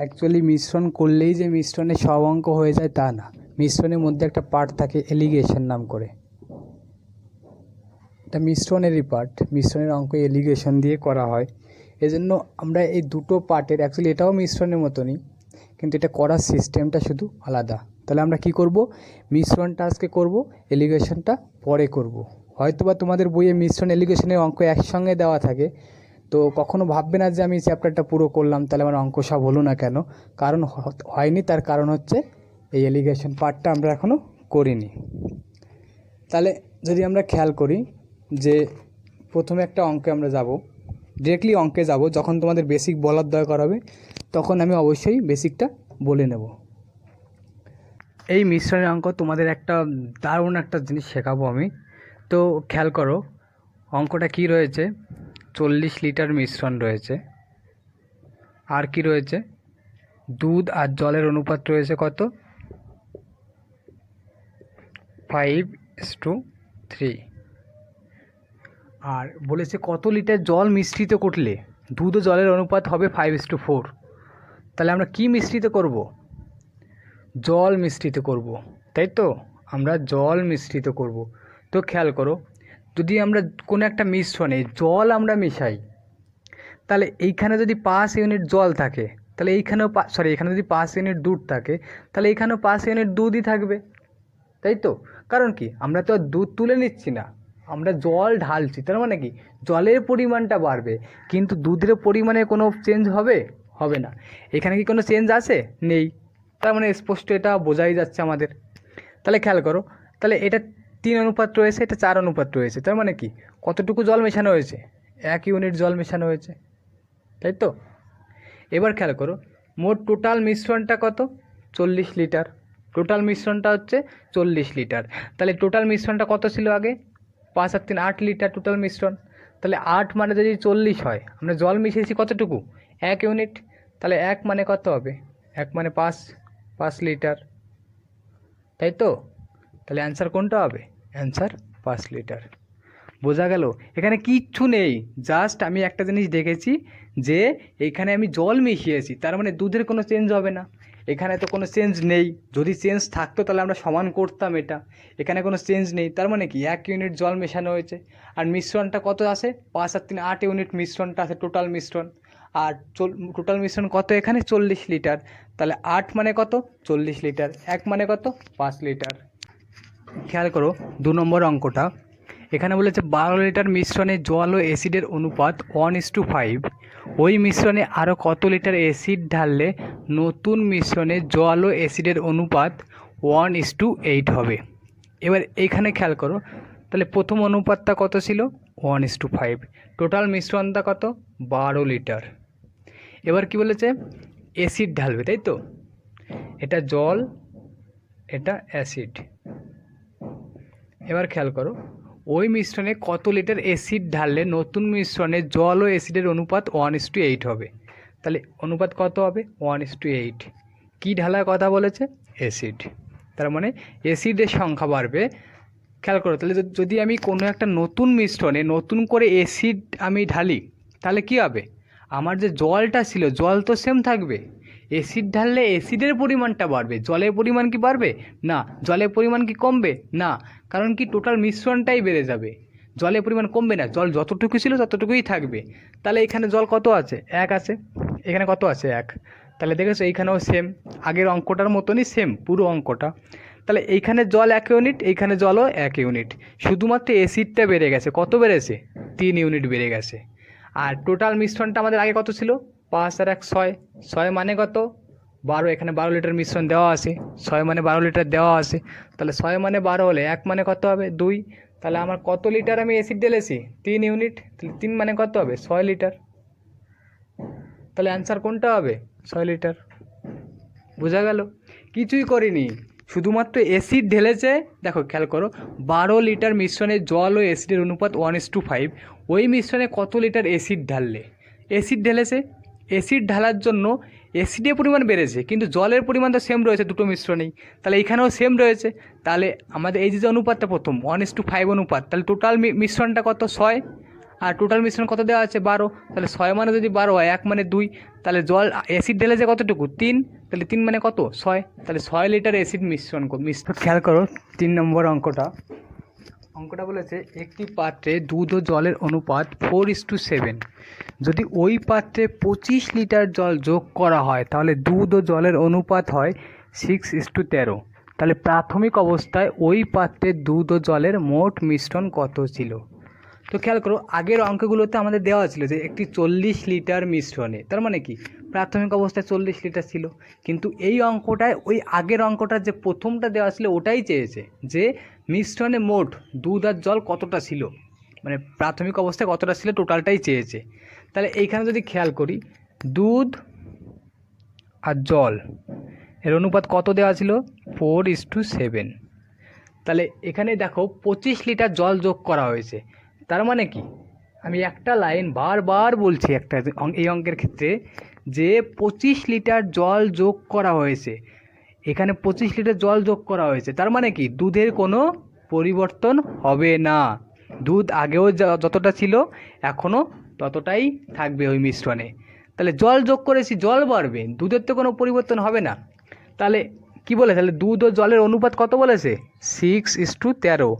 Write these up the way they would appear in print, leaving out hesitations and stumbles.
Actually মিশ্রণ করলেই যে মিশ্রণে সব অঙ্ক হয়ে যায় তা না। মিশ্রণের মধ্যে একটা পার্ট থাকে এলিগেশন নাম করে, এটা মিশ্রণেরই পার্ট। মিশ্রণের অঙ্ক এলিগেশন দিয়ে করা হয়। এজন্য আমরা এই দুটো পার্টের, অ্যাকচুয়ালি এটাও মিশ্রণের মতনই, কিন্তু এটা করার সিস্টেমটা শুধু আলাদা। তাহলে আমরা কি করব, মিশ্রণটা আজকে করব, এলিগেশনটা পরে করব। হয়তোবা তোমাদের বইয়ে মিশ্রণ এলিগেশনের অঙ্ক একসঙ্গে দেওয়া থাকে, তো কখনো ভাববে না যে আমি চ্যাপ্টারটা পুরো করলাম তাহলে আমার অঙ্ক সব হলো না কেন। কারণ হয়নি, তার কারণ হচ্ছে এই এলিগেশন পার্টটা আমরা এখনও করিনি। তাহলে যদি আমরা খেয়াল করি যে প্রথমে একটা অঙ্কে আমরা যাব, ডিরেক্টলি অঙ্কে যাব। যখন তোমাদের বেসিক বলার দরকার হবে তখন আমি অবশ্যই বেসিকটা বলে নেব। এই মিশ্রণের অঙ্ক তোমাদের একটা দারুণ একটা জিনিস শেখাবো আমি। তো খেয়াল করো অঙ্কটা কি রয়েছে, 40 লিটার মিশ্রণ রয়েছে। আর কি রয়েছে, দুধ আর জলের অনুপাত রয়েছে কত, 5:3। আর বলেছে কত লিটার জল মিশ্রিত করলে দুধ ও জলের অনুপাত হবে 5:4। তাহলে আমরা কি মিশ্রিত করব, জল মিশ্রিত করব, তাই তো? আমরা জল মিশ্রিত করব। তো খেয়াল করো, যদি আমরা কোনো একটা মিশ্রণে জল আমরা মিশাই, তাহলে এইখানে যদি 5 ইউনিট জল থাকে, তাহলে এইখানেও এখানে যদি 5 ইউনিট দুধ থাকে, তাহলে এইখানেও 5 ইউনিট দুধই থাকবে, তাই তো? কারণ কি, আমরা তো আর দুধ তুলে নিচ্ছি না, আমরা জল ঢালছি। তার মানে কি, জলের পরিমাণটা বাড়বে, কিন্তু দুধের পরিমাণে কোনো চেঞ্জ হবে হবে না। এখানে কি কোনো চেঞ্জ আছে, নেই। তার মানে স্পষ্ট এটা বোঝাই যাচ্ছে আমাদের। তাহলে খেয়াল করো, তাহলে এটা 3 অনুপাত রয়েছে, এটা 4 অনুপাত রয়েছে। তার মানে কি, কতটুকু জল মেশানো হয়েছে, 1 ইউনিট জল মেশানো হয়েছে, তাই তো? এবার খেয়াল করো, মোট টোটাল মিশ্রণটা কত, 40 লিটার। টোটাল মিশ্রণটা হচ্ছে 40 লিটার। তাহলে টোটাল মিশ্রণটা কত ছিল আগে, 5 আর 3 8 লিটার টোটাল মিশ্রণ। তাহলে 8 মানে যদি 40 হয়, আমরা জল মিশিয়েছি কতটুকু, 1 ইউনিট। তাহলে 1 মানে কত হবে, 1 মানে 5 লিটার, তাই তো? তাহলে অ্যান্সার কোনটা হবে, অ্যান্সার 5 লিটার। বোঝা গেল? এখানে কিচ্ছু নেই, জাস্ট আমি একটা জিনিস দেখেছি যে এইখানে আমি জল মিশিয়েছি, তার মানে দুধের কোনো চেঞ্জ হবে না। এখানে তো কোনো চেঞ্জ নেই, যদি চেঞ্জ থাকতো তাহলে আমরা সমান করতাম এটা। এখানে কোনো চেঞ্জ নেই, তার মানে কি 1 ইউনিট জল মেশানো হয়েছে। আর মিশ্রণটা কত আসে, 5 আর 3 8 ইউনিট মিশ্রণটা আছে টোটাল মিশ্রণ। আর টোটাল মিশ্রণ কত এখানে, 40 লিটার। তাহলে 8 মানে কত, 40 লিটার, 1 মানে কত, 5 লিটার। খেয়াল করো 2 নম্বর অঙ্কটা, এখানে বলেছে 12 লিটার মিশ্রণে জল ও অ্যাসিডের অনুপাত 1:5। ওই মিশ্রণে আরও কত লিটার অ্যাসিড ঢাললে নতুন মিশ্রণে জল ও অ্যাসিডের অনুপাত 1:8 হবে। এবার এইখানে খেয়াল করো, তাহলে প্রথম অনুপাতটা কত ছিল, 1:5। টোটাল মিশ্রণটা কত, 12 লিটার। এবার কি বলেছে, অ্যাসিড ঢালবে, তাই তো? এটা জল, এটা অ্যাসিড। এবার খেয়াল করো, ওই মিশ্রণে কত লিটার অ্যাসিড ঢাললে নতুন মিশ্রণে জল ও অ্যাসিডের অনুপাত 1:8 হবে। তাহলে অনুপাত কত হবে, 1:8। কী ঢালার কথা বলেছে, অ্যাসিড। তার মানে অ্যাসিডের সংখ্যা বাড়বে। খেয়াল করো, তাহলে যদি আমি কোনো একটা নতুন মিশ্রণে নতুন করে অ্যাসিড আমি ঢালি, তাহলে কি হবে, আমার যে জলটা ছিল জল তো সেম থাকবে, অ্যাসিড ঢাললে অ্যাসিডের পরিমাণটা বাড়বে, জলের পরিমাণ কি বাড়বে না, জলের পরিমাণ কি কমবে না। কারণ কি, টোটাল মিশ্রণটাই বেড়ে যাবে, জলের পরিমাণ কমবে না, জল যতটুকু ছিল ততটুকুই থাকবে। তাহলে এখানে জল কত আছে, 1 আছে, এখানে কত আছে, 1। তাহলে দেখেছো এইখানেও সেম, আগের অঙ্কটার মতনই সেম পুরো অঙ্কটা। তাহলে এইখানে জল 1 ইউনিট, এইখানে জলও 1 ইউনিট, শুধুমাত্র অ্যাসিডটা বেড়ে গেছে, কত বেড়েছে, 3 ইউনিট বেড়ে গেছে। আর টোটাল মিশ্রণটা আমাদের আগে কত ছিল, 5 আর 1 6, 6 মানে কত, 12। এখানে 12 লিটার মিশ্রণ দেওয়া আছে, 6 মানে 12 লিটার দেওয়া আছে। তাহলে 6 মানে 12 হলে 1 মানে কত হবে, 2। তাহলে আমার কত লিটার আমি অ্যাসিড ঢেলেছি, 3 ইউনিট। তাহলে 3 মানে কত হবে, 6 লিটার। তাহলে অ্যান্সার কোনটা হবে, 6 লিটার। বোঝা গেল? কিছুই করিনি, শুধুমাত্র অ্যাসিড ঢেলেছে। দেখো খেয়াল করো, 12 লিটার মিশ্রণে জল ও অ্যাসিডের অনুপাত 1:5। ওই মিশ্রণে কত লিটার অ্যাসিড ঢাললে, অ্যাসিড ঢেলেছে, অ্যাসিড ঢালার জন্য অ্যাসিডের পরিমাণ বেড়েছে, কিন্তু জলের পরিমাণ তো সেম রয়েছে দুটো মিশ্রণেই, তাহলে এইখানেও সেম রয়েছে। তাহলে আমাদের এই যে অনুপাতটা প্রথম 1:5 অনুপাত, তাহলে টোটাল মিশ্রণটা কত, 6। আর টোটাল মিশ্রণ কত দেওয়া আছে 12, তাহলে 6 মানে যদি 12 হয় 1 মানে 2, তাহলে জল অ্যাসিড ঢেলেছে কতটুকু 3, তাহলে 3 মানে কত 6, তাহলে 6 লিটার অ্যাসিড মিশ্রণ খেয়াল করো 3 নম্বর অঙ্কটা বলেছে একটি পাত্রে দুধ ও জলের অনুপাত 4:7, যদি ওই পাত্রে 25 লিটার জল যোগ করা হয় তাহলে দুধ ও জলের অনুপাত হয় 6:13, তাহলে প্রাথমিক অবস্থায় ওই পাত্রে দুধ ও জলের মোট মিশ্রণ কত ছিল। তো খেয়াল করো আগের অঙ্কগুলোতে আমাদের দেওয়া ছিল যে একটি 40 লিটার মিশ্রণে, তার মানে কি প্রাথমিক অবস্থায় 40 লিটার ছিল, কিন্তু এই অঙ্কটায় ওই আগের অঙ্কটার যে প্রথমটা দেওয়া ছিল ওটাই চেয়েছে যে মিশ্রণে মোট দুধ আর জল কতটা ছিল, মানে প্রাথমিক অবস্থায় কতটা ছিল টোটালটাই চেয়েছে। তাহলে এইখানে যদি খেয়াল করি দুধ আর জল এর অনুপাত কত দেওয়া ছিল 4:7, তাহলে এখানে দেখো 25 লিটার জল যোগ করা হয়েছে, তার মানে কি আমি একটা লাইন বারবার বলছি এই অঙ্কের ক্ষেত্রে যে 25 লিটার জল যোগ করা হয়েছে, এখানে 25 লিটার জল যোগ করা হয়েছে, তার মানে কি দুধের কোনো পরিবর্তন হবে না, দুধ আগেও যতটা ছিল এখনও ততটাই থাকবে ওই মিশ্রণে। তাহলে জল যোগ করেছি জল বাড়বে, দুধের তো কোনো পরিবর্তন হবে না। তাহলে কি বলে, তাহলে দুধ ও জলের অনুপাত কত বলেছে 6:13,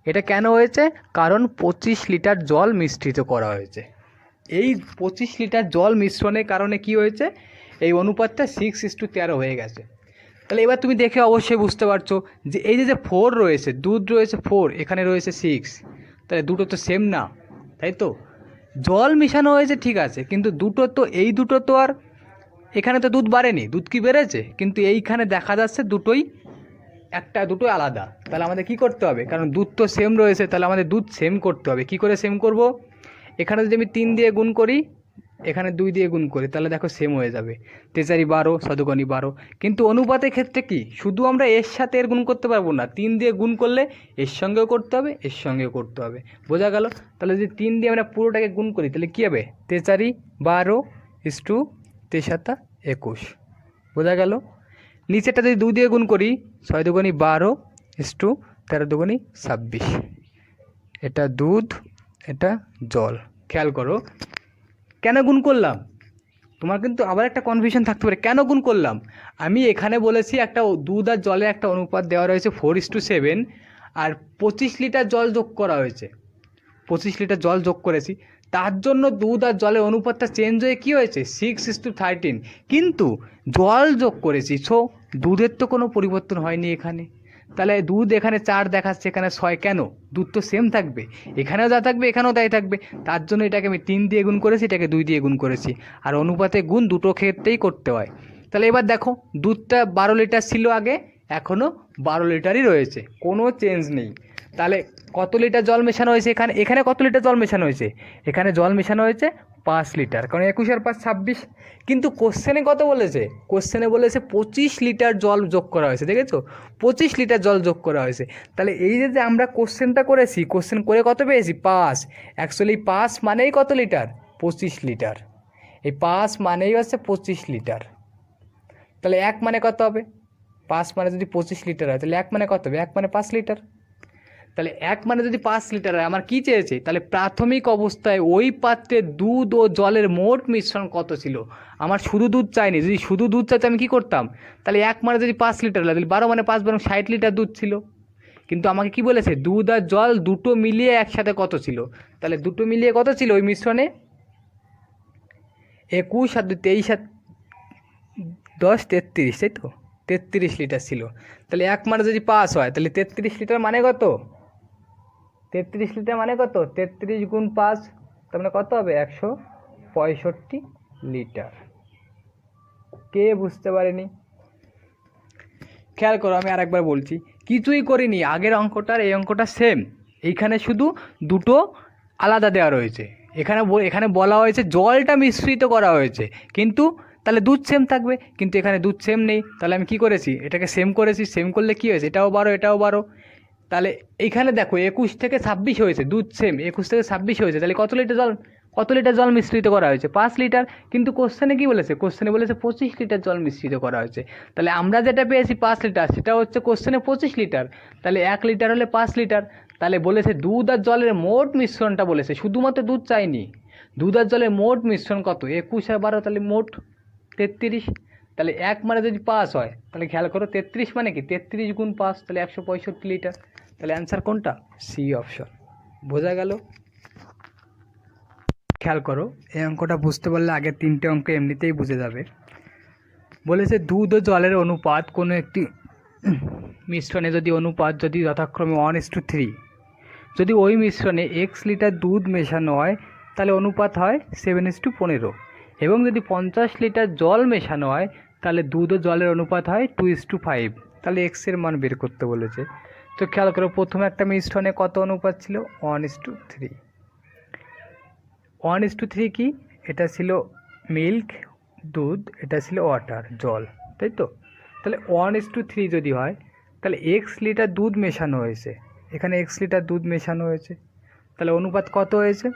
এটা কেন হয়েছে কারণ 25 লিটার জল মিশ্রিত করা হয়েছে, এই 25 লিটার জল মিশ্রণের কারণে কি হয়েছে এই অনুপাতটা 6:13 হয়ে গেছে। তাহলে এবার তুমি দেখে অবশ্যই বুঝতে পারছো যে এই যে 4 রয়েছে, দুধ রয়েছে 4, এখানে রয়েছে 6, তাহলে দুটো তো সেম না, তাই তো জল মেশানো হয়েছে ঠিক আছে, কিন্তু এই দুটো তো আর এখানে তো দুধ বাড়েনি, দুধ কি বেড়েছে, কিন্তু এইখানে দেখা যাচ্ছে দুটোই আলাদা। তাহলে আমাদের কি করতে হবে, কারণ দুধ তো সেম রয়েছে তাহলে আমাদের দুধ সেম করতে হবে। কি করে সেম করব, এখানে যদি আমি 3 দিয়ে গুণ করি এখানে 2 দিয়ে গুণ করি তাহলে দেখো সেম হয়ে যাবে, 3 12 7 12, কিন্তু অনুপাতের ক্ষেত্রে কি শুধু আমরা এর সাথে এর গুণ করতে পারবো না, 3 দিয়ে গুণ করলে এর সঙ্গেও করতে হবে এর সঙ্গেও করতে হবে, বোঝা গেল। তাহলে যদি 3 দিয়ে আমরা পুরোটাকে গুণ করি তাহলে কী হবে 3 12 3 21, বোঝা গেল। নিচেরটা যদি 2 দিয়ে গুণ করি 6 2 12 13 2 26, এটা দুধ এটা জল। খেয়াল করো কেন গুণ করলাম, তোমার কিন্তু আবার একটা কনফিউশন থাকতে পারে কেন গুণ করলাম। আমি এখানে বলেছি একটা দুধ আর জলের একটা অনুপাত দেওয়া রয়েছে 4:7, আর 25 লিটার জল যোগ করা হয়েছে, 25 লিটার জল যোগ করেছি, তার জন্য দুধ আর জলের অনুপাতটা চেঞ্জ হয়ে কী হয়েছে 6:13, কিন্তু জল যোগ করেছি, সো দুধের তো কোনো পরিবর্তন হয়নি এখানে। তাহলে দুধ এখানে 4 দেখাচ্ছে এখানে 6, কেন দুধ তো সেম থাকবে, এখানেও যা থাকবে এখানেও তাই থাকবে, তার জন্য এটাকে আমি 3 দিয়ে গুণ করেছি এটাকে 2 দিয়ে গুণ করেছি, আর অনুপাতে গুণ দুটো ক্ষেত্রেই করতে হয়। তাহলে এবার দেখো দুধটা 12 লিটার ছিল আগে, এখনও 12 লিটারই রয়েছে, কোনো চেঞ্জ নেই। তাহলে কত লিটার জল মেশানো হয়েছে এখানে কত লিটার জল মেশানো হয়েছে, এখানে জল মেশানো হয়েছে 5 লিটার, কারণ 21 আর 5 26, কিন্তু কোশ্চেনে কত বলেছে, কোশ্চেনে বলেছে 25 লিটার জল যোগ করা হয়েছে, দেখেছো 25 লিটার জল যোগ করা হয়েছে। তাহলে এই যে আমরা কোশ্চেনটা করেছি, কোশ্চেন করে কত পেয়েছি 5, অ্যাকচুয়ালি 5 মানেই কত লিটার 25 লিটার, এই 5 মানেই হচ্ছে 25 লিটার। তাহলে 1 মানে কত হবে, 5 মানে যদি 25 লিটার হয় তাহলে 1 মানে কত হবে, 1 মানে 5 লিটার। তাহলে 1 মানে যদি 5 লিটার হয় আমার কী চেয়েছে, তাহলে প্রাথমিক অবস্থায় ওই পাত্রে দুধ ও জলের মোট মিশ্রণ কত ছিল, আমার শুধু দুধ চাইনি, যদি শুধু দুধ চাইতে আমি কী করতাম, তাহলে 1 মানে যদি 5 লিটার হয় তাহলে 12 মানে 5 বরং 60 লিটার দুধ ছিল, কিন্তু আমাকে কি বলেছে দুধ আর জল দুটো মিলিয়ে একসাথে কত ছিল, তাহলে দুটো মিলিয়ে কত ছিল ওই মিশ্রণে 21 আর 23 আর 10 33, তাই তো 33 লিটার ছিল। তাহলে 1 মানে যদি 5 হয় তাহলে 33 লিটার মানে কত, 33 লিটার মানে কত 33 গুণ 5, তার মানে কত হবে 165 লিটার। কে বুঝতে পারেনি, খেয়াল করো আমি আরেকবার বলছি, কিছুই করিনি, আগের অঙ্কটার এই অঙ্কটা সেম, এইখানে শুধু দুটো আলাদা দেওয়া রয়েছে, এখানে বলা হয়েছে জলটা মিশ্রিত করা হয়েছে, কিন্তু তাহলে দুধ সেম থাকবে, কিন্তু এখানে দুধ সেম নেই, তাহলে আমি কি করেছি এটাকে সেম করেছি, সেম করলে কি হয়েছে এটাও 12 এটাও 12, তাহলে এইখানে দেখো 21 থেকে 26 হয়েছে, দুধ সেম 21 থেকে 26 হয়েছে, তাহলে কত লিটার জল মিশ্রিত করা হয়েছে 5 লিটার, কিন্তু কোশ্চেনে কি বলেছে, কোশ্চেনে বলেছে 25 লিটার জল মিশ্রিত করা হয়েছে, তাহলে আমরা যেটা পেয়েছি 5 লিটার সেটা হচ্ছে কোশ্চেনে 25 লিটার, তাহলে 1 লিটার হলে 5 লিটার, তাহলে বলেছে দুধ আর জলের মোট মিশ্রণটা বলেছে, শুধুমাত্র দুধ চাইনি, দুধ আর জলের মোট মিশ্রণ কত 21 আর 12, তাহলে মোট 33। তাহলে 1 মানে যদি 5 হয় তাহলে খেয়াল করো 33 মানে কি 33 গুণ 5, তাহলে 165 লিটার। তাহলে অ্যান্সার কোনটা? C option. বোঝা গেল? খেয়াল করো এই অঙ্কটা বুঝতে পারলে আগের 3টে অঙ্ক এমনিতেই বুঝে যাবে। বলেছে দুধ ও জলের অনুপাত কোনো একটি মিশ্রণে যদি অনুপাত যদি যথাক্রমে 1:3, যদি ওই মিশ্রণে x লিটার দুধ মেশানো হয় তাহলে অনুপাত হয় 7:15, এবং যদি 50 লিটার জল মেশানো হয় তাহলে দুধ ও জলের অনুপাত হয় 2:5। তাহলে x এর মান বের করতে বলেছে। তো খেয়াল করো প্রথমে একটা মিশ্রণে কত অনুপাত ছিল? 1:3। 1:3 কি? এটা ছিল মিল্ক দুধ, এটা ছিল ওয়াটার জল, তাই তো? তাহলে 1:3 যদি হয় তাহলে x লিটার দুধ মেশানো হয়েছে, এখানে x লিটার দুধ মেশানো হয়েছে, তাহলে অনুপাত কত হয়েছে?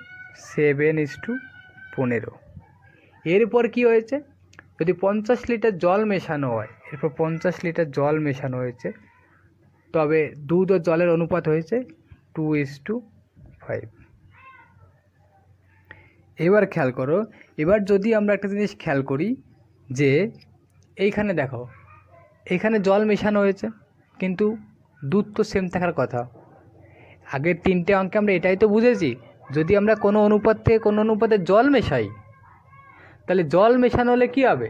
7:15। এরপর কি হয়েছে? যদি 50 লিটার জল মেশানো হয়, এরপর 50 লিটার জল মেশানো হয়েছে, তবে দুধ ও জলের অনুপাত হয়েছে 2:5। এবার খেয়াল করো, এবার যদি আমরা একটা জিনিস খেয়াল করি যে এইখানে দেখো এখানে জল মেশানো হয়েছে কিন্তু দুধ তো সেম থাকার কথা। আগের 3টে অঙ্কে আমরা এটাই তো বুঝেছি, যদি আমরা কোনো অনুপাত থেকে কোনো অনুপাতে জল মেশাই তাহলে জল মেশানো হলে কী হবে?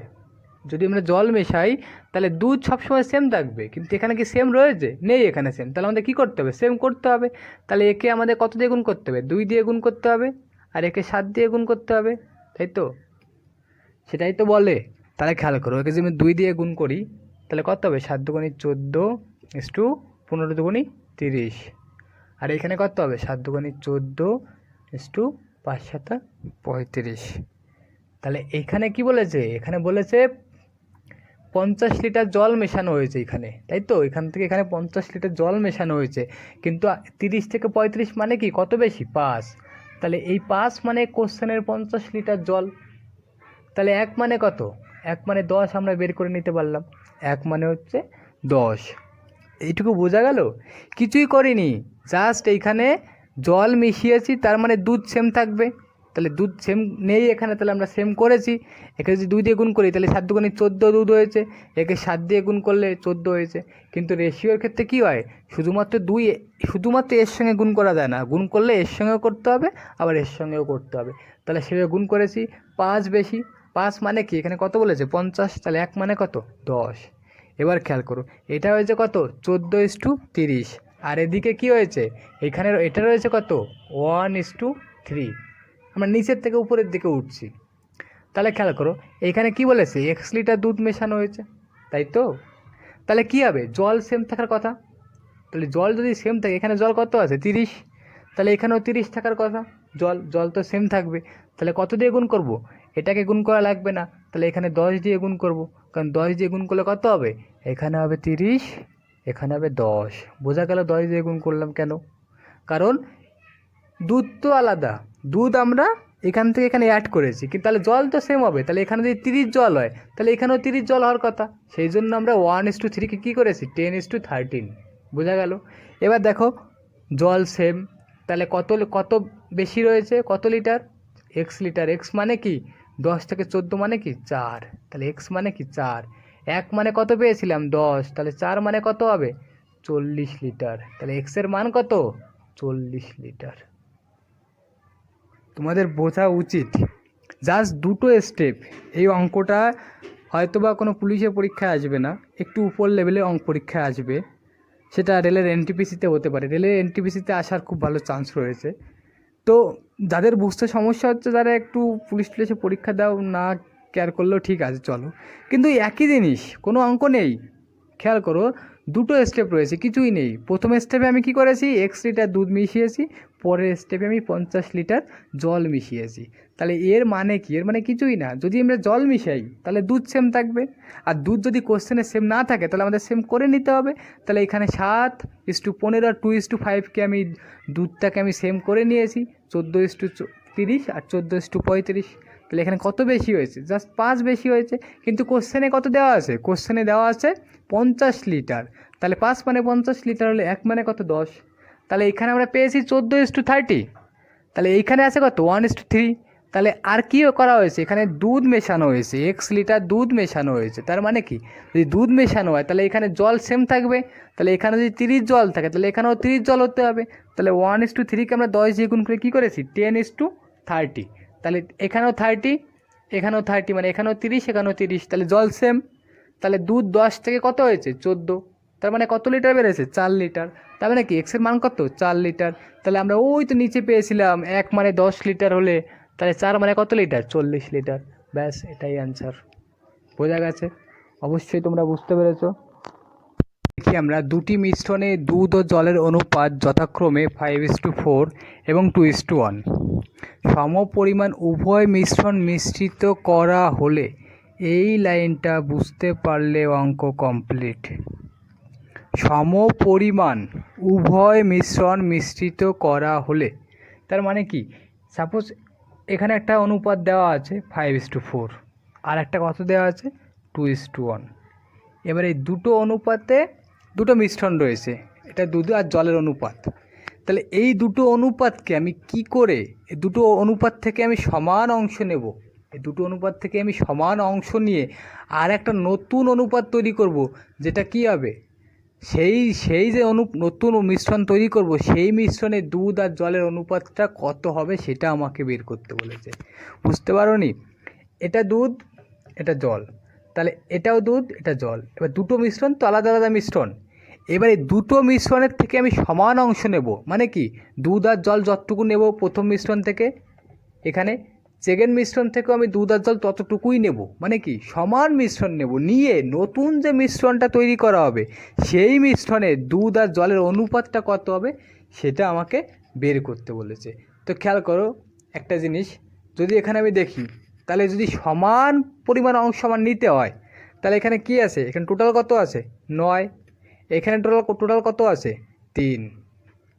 যদি আমরা জল মেশাই তাহলে দুধ সবসময় সেম থাকবে, কিন্তু এখানে কি সেম রয়েছে? নেই এখানে সেম। তাহলে আমাদের কী করতে হবে? সেম করতে হবে। তাহলে একে আমাদের কত দিয়ে গুণ করতে হবে? 2 দিয়ে গুণ করতে হবে, আর একে 7 দিয়ে গুণ করতে হবে, তাই তো? সেটাই তো বলে। তাহলে খেয়াল করো, একে যদি আমি 2 দিয়ে গুণ করি তাহলে কত হবে? 7 দুগুণে 14 ইস্টু 15 দুগুণে 30, আর এখানে কত হবে? 7 দুগুণে 14 ইস্টু 5 7 35। তাহলে এখানে কি বলেছে? এখানে বলেছে 50 লিটার জল মেশানো হয়েছে এখানে, তাই তো? এখান থেকে এখানে 50 লিটার জল মেশানো হয়েছে, কিন্তু 30 থেকে 35 মানে কি কত বেশি? 5। তাহলে এই 5 মানে কোশ্চেনের 50 লিটার জল। তাহলে 1 মানে কত? 1 মানে 10 আমরা বের করে নিতে পারলাম। 1 মানে হচ্ছে 10। এইটুকু বোঝা গেল? কিছুই করিনি, জাস্ট এইখানে জল মিশিয়েছি, তার মানে দুধ সেম থাকবে। তাহলে দুধ সেম নেই এখানে, তাহলে আমরা সেম করেছি। একে যদি 2 দিয়ে গুণ করি তাহলে 7 দুগুণে 14 দুধ হয়েছে, একে 7 দিয়ে গুণ করলে 14 হয়েছে। কিন্তু রেশিওর ক্ষেত্রে কী হয়? শুধুমাত্র এর সঙ্গে গুণ করা যায় না, গুণ করলে এর সঙ্গেও করতে হবে, আবার এর সঙ্গেও করতে হবে। তাহলে সেভাবে গুণ করেছি, 5 বেশি। 5 মানে কি? এখানে কত বলেছে? 50। তাহলে 1 মানে কত? 10। এবার খেয়াল করো, এটা হয়েছে কত? 14:30। আর এদিকে কি হয়েছে? এখানে এটা রয়েছে কত? 1:3। আমরা নিচের থেকে উপরের দিকে উঠছি। তাহলে খেয়াল করো এখানে কি বলেছে? x লিটার দুধ মেশানো হয়েছে, তাই তো? তাহলে কি হবে? জল সেম থাকার কথা। তাহলে জল যদি সেম থাকে, এখানে জল কত আছে? 30। তাহলে এখানেও 30 থাকার কথা। জল তো সেম থাকবে। তাহলে কত দিয়ে গুণ করব? এটাকে গুণ করা লাগবে না, তাহলে এখানে 10 দিয়ে গুণ করব, কারণ 10 দিয়ে গুণ করলে কত হবে? এখানে হবে 30, এখানে হবে 10। বোঝা গেল 10 দিয়ে গুণ করলাম কেন? কারণ দুধ তো আলাদা, দুধ আমরা এখান থেকে এখানে অ্যাড করেছি, কিন্তু তাহলে জল তো সেম হবে। তাহলে এখানে যদি 30 জল হয় তাহলে এখানেও 30 জল হওয়ার কথা। সেই জন্য আমরা 1:3কে কী করেছি? 10:13। বোঝা গেল? এবার দেখো জল সেম, তাহলে কত বেশি রয়েছে? কত লিটার? x litre. x মানে কি? 10 থেকে 14 মানে কি? 4। তাহলে x মানে কি? 4। 1 মানে কত পেয়েছিলাম? 10। তাহলে 4 মানে কত হবে? 40 লিটার। তাহলে x এর মান কত? 40 লিটার। তোমাদের বোঝা উচিত, জাস্ট 2টো স্টেপ। এই অঙ্কটা হয়তোবা কোনো পুলিশের পরীক্ষায় আসবে না, একটু উপর লেভেলের পরীক্ষায় আসবে, সেটা রেলের এনটিপিসিতে হতে পারে। রেলের এনটিপিসিতে আসার খুব ভালো চান্স রয়েছে। তো যাদের বুঝতে সমস্যা হচ্ছে তারা একটু পুলিশে পরীক্ষা দাও, না কেয়ার করলেও ঠিক আছে, চলো। কিন্তু একই জিনিস, কোনো অঙ্ক নেই। খেয়াল করো 2টো স্টেপ রয়েছে, কিছুই নেই। প্রথম স্টেপে আমি কি করেছি? x লিটার দুধ মিশিয়েছি, পরের স্টেপে আমি 50 লিটার জল মিশিয়েছি। তাহলে এর মানে কি? এর মানে কিছুই না। যদি আমরা জল মিশাই তাহলে দুধ সেম থাকবে, আর দুধ যদি কোশ্চেনে সেম না থাকে তাহলে আমাদের সেম করে নিতে হবে। তাহলে এখানে 7:15 আর 2:5কে আমি দুধটাকে আমি সেম করে নিয়েছি, 14:30 আর 14:35। তাহলে এখানে কত বেশি হয়েছে? জাস্ট 5 বেশি হয়েছে। কিন্তু কোশ্চেনে কত দেওয়া আছে? কোশ্চেনে দেওয়া আছে 50 লিটার। তাহলে 5 মানে 50 লিটার হলে 1 মানে কত? 10। তাহলে এখানে আমরা পেয়েছি 14:30। তাহলে এইখানে আছে কত 1:3। তাহলে আর কী করা হয়েছে, এখানে দুধ মেশানো হয়েছে, x লিটার দুধ মেশানো হয়েছে। তার মানে কি, যদি দুধ মেশানো হয় তাহলে এখানে জল সেম থাকবে। তাহলে এখানে যদি 30 জল থাকে তাহলে এখানেও 30 জল হতে হবে। তাহলে 1:3কে আমরা 10 দিয়ে গুণ করে কী করেছি 10:30। তাহলে এখানেও 30, এখানেও 30, মানে এখানেও 30, এখানেও 30। তাহলে জল সেম। তাহলে দুধ 10 থেকে কত হয়েছে 14। তার মানে কত লিটার বেড়েছে 4 লিটার। তার মানে কি এক্সের মান কত 4 লিটার। তাহলে আমরা ওই তো নিচে পেয়েছিলাম 1 মানে 10 লিটার হলে, তাহলে 4 মানে কত লিটার 40 লিটার। ব্যাস এটাই অ্যান্সার। বোঝা গেছে? অবশ্যই তোমরা বুঝতে পেরেছো। দেখি আমরা দুটি মিশ্রণে দুধ ও জলের অনুপাত যথাক্রমে 5:4 এবং 2:1। সম পরিমাণ উভয় মিশ্রণ মিশ্রিত করা হলে, এই লাইনটা বুঝতে পারলে অঙ্ক কমপ্লিট। সম পরিমাণ উভয় মিশ্রণ মিশ্রিত করা হলে, তার মানে কি, সাপোজ এখানে একটা অনুপাত দেওয়া আছে 5:4, আর একটা কত দেওয়া আছে 2:1। এবার এই দুটো অনুপাতে দুটো মিশ্রণ রয়েছে, এটা দুধ আর জলের অনুপাত। তাহলে এই দুটো অনুপাতকে আমি কি করে, এই দুটো অনুপাত থেকে আমি সমান অংশ নেব, এই দুটো অনুপাত থেকে আমি সমান অংশ নিয়ে আর একটা নতুন অনুপাত তৈরি করব, যেটা কি হবে, সেই যে নতুন মিশ্রণ তৈরি করব, সেই মিশ্রণে দুধ আর জলের অনুপাতটা কত হবে সেটা আমাকে বের করতে বলেছে। বুঝতে পারোনি? এটা দুধ, এটা জল, তাহলে এটাও দুধ, এটা জল। এবার দুটো মিশ্রণ তো আলাদা আলাদা মিশ্রণ। এবার এই দুটো মিশ্রণের থেকে আমি সমান অংশ নেব, মানে কি দুধ আর জল যতটুকু নেব প্রথম মিশ্রণ থেকে, এখানে সেকেন্ড মিশ্রণ থেকেও আমি দুধ আর জল ততটুকুই নেব, মানে কি সমান মিশ্রণ নেব। নিয়ে নতুন যে মিশ্রণটা তৈরি করা হবে, সেই মিশ্রণে দুধ আর জলের অনুপাতটা কত হবে সেটা আমাকে বের করতে বলেছে। তো খেয়াল করো একটা জিনিস, যদি এখানে আমি দেখি, তাহলে যদি সমান পরিমাণ অংশ আমার নিতে হয়, তাহলে এখানে কি আছে, এখানে টোটাল কত আছে 9, এখানে টোটাল কত আছে 3,